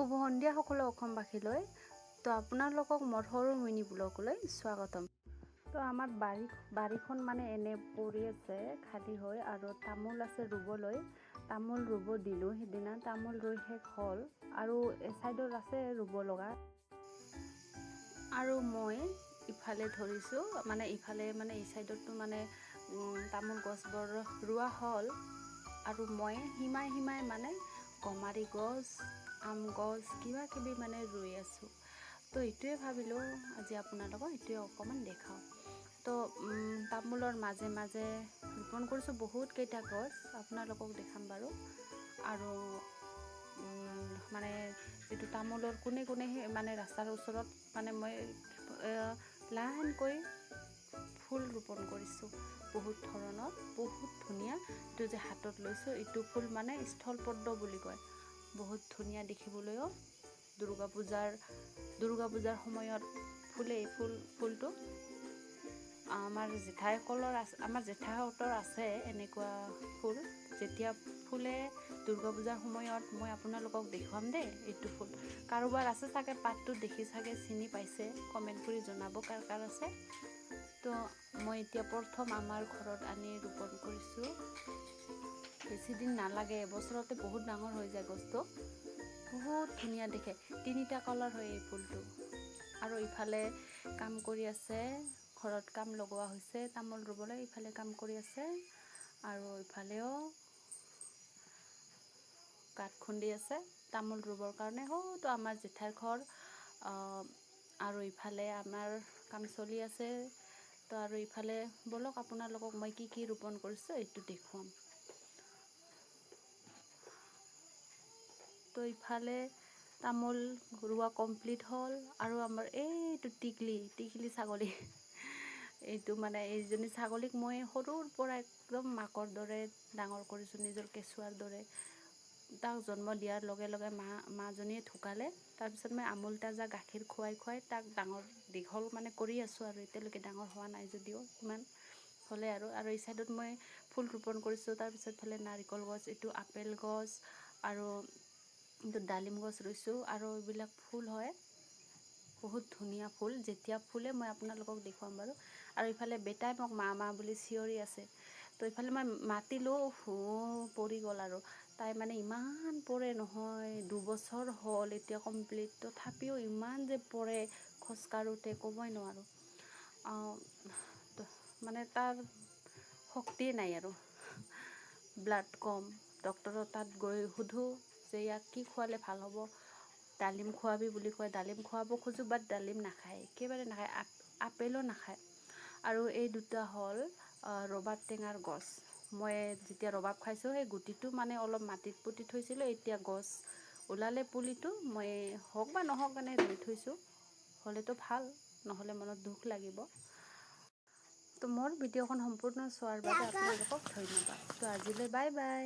শুভ সন্ধিয়া সকলো অসমবাসীলৈ। তো আপোনালোকক মোৰ সৰু মিনি ব্লগলৈ স্বাগতম। তো আমাৰ বাৰীখন মানে এনে পৰি আছে খালী হৈ, আৰু তামোল আছে ৰুবলৈ। তামোল ৰুব দিলোঁ সিদিনা, তামোল ৰুই শেষ হ'ল, আৰু এচাইডত আছে ৰুব লগা। আৰু মই ইফালে ধৰিছোঁ, মানে ইফালে মানে এই চাইডতো মানে তামোল গছবোৰ ৰোৱা হ'ল, আৰু মই সীমাই সীমাই মানে গমাৰি গছ, আম গছ কিবা কিবি মানে ৰুই আছোঁ। তো এইটোৱে ভাবিলোঁ আজি আপোনালোকক এইটোৱে অকণমান দেখাওঁ। তো তামোলৰ মাজে মাজে ৰোপণ কৰিছোঁ বহুত কেইটা গছ, আপোনালোকক দেখাম বাৰু। আৰু মানে যিটো তামোলৰ কোনে কোনে মানে ৰাস্তাৰ ওচৰত মানে মই লাহেনকৈ ফুল ৰোপণ কৰিছোঁ বহুত ধৰণৰ, বহুত ধুনীয়া। এইটো যে হাতত লৈছোঁ এইটো ফুল মানে স্থলপদ্ম বুলি কয়, বহুত ধুনীয়া দেখিবলৈও। দুৰ্গা পূজাৰ সময়ত ফুলে এই ফুলটো। আমাৰ জেঠাহঁতৰ আছে এনেকুৱা ফুল। যেতিয়া ফুলে দুৰ্গা পূজাৰ সময়ত মই আপোনালোকক দেখুৱাম দেই এইটো ফুল। কাৰোবাৰ আছে চাগে, পাতটো দেখি চাগে চিনি পাইছে, কমেণ্ট কৰি জনাব কাৰ কাৰ আছে। তো মই এতিয়া প্ৰথম আমাৰ ঘৰত আনি ৰোপণ কৰিছোঁ। বেছিদিন নালাগে, এবছৰতে বহুত ডাঙৰ হৈ যায় গছটো, বহুত ধুনীয়া দেখে। 3টা কালাৰ হয় এই ফুলটো। আৰু ইফালে কাম কৰি আছে, ঘৰত কাম লগোৱা হৈছে তামোল ৰুবলৈ, ইফালে কাম কৰি আছে। আৰু ইফালেও কাঠ খুন্দি আছে তামোল ৰুবৰ কাৰণে। তো আমাৰ জেঠাৰ ঘৰ, আৰু ইফালে আমাৰ কাম চলি আছে। তো আৰু ইফালে বলক আপোনালোকক মই কি কি ৰোপণ কৰিছোঁ এইটো দেখুৱাম। তো ইফালে তামোল ৰোৱা কমপ্লিট হ'ল, আৰু আমাৰ এইটো টিকলি ছাগলী এইটো মানে এইজনী ছাগলীক মই সৰুৰ পৰা একদম মাকৰ দৰে ডাঙৰ কৰিছোঁ, নিজৰ কেঁচুৱাৰ দৰে। তাক জন্ম দিয়াৰ লগে লগে মাজনীয়ে ঢুকালে। তাৰপিছত মই আমুল তাজা গাখীৰ খুৱাই তাক ডাঙৰ দীঘল মানে কৰি আছোঁ, আৰু এতিয়ালৈকে ডাঙৰ হোৱা নাই যদিও ইমান হ'লে। আৰু এই চাইডত মই ফুল ৰোপণ কৰিছোঁ। তাৰপিছত ফালে নাৰিকল গছ, এইটো আপেল গছ, আৰু এইটো ডালিম গছ ৰুইছোঁ। আৰু এইবিলাক ফুল হয়, বহুত ধুনীয়া ফুল। যেতিয়া ফুলে মই আপোনালোকক দেখুৱাম বাৰু। আৰু ইফালে বেটাই মোক মা বুলি চিঞৰি আছে। তো ইফালে মই মাতিলোঁ, পৰি গ'ল। আৰু তাই মানে ইমান পৰে নহয়, 2 বছৰ হ'ল এতিয়া কমপ্লিট, তথাপিও ইমান যে পৰে খোজকাঢ়োতে ক'বই নোৱাৰোঁ। মানে তাৰ শক্তিয়ে নাই, আৰু ব্লাড কম। ডক্টৰৰ তাত গৈ সোধোঁ যে ইয়াক কি খোৱালে ভাল হ'ব। ডালিম খোৱাবি বুলি কয়, ডালিম খোৱাব খোজোঁ, বাট ডালিম নাখায়, একেবাৰে নাখায়, আপেলো নাখায়। আৰু এই দুটা হ'ল ৰবাব টেঙাৰ গছ। মই যেতিয়া ৰবাব খাইছোঁ সেই গুটিটো মানে অলপ মাটিত পুতি থৈছিলোঁ, এতিয়া গছ ওলালে পুলিটো মই হওক বা নহওক কাৰণে ৰুই থৈছোঁ। হ'লেতো ভাল, নহ'লে মনত দুখ লাগিব। তো মোৰ ভিডিঅ'খন সম্পূৰ্ণ চোৱাৰ বাবে আপোনালোকক ধন্যবাদ। তো আজিলৈ বাই বাই।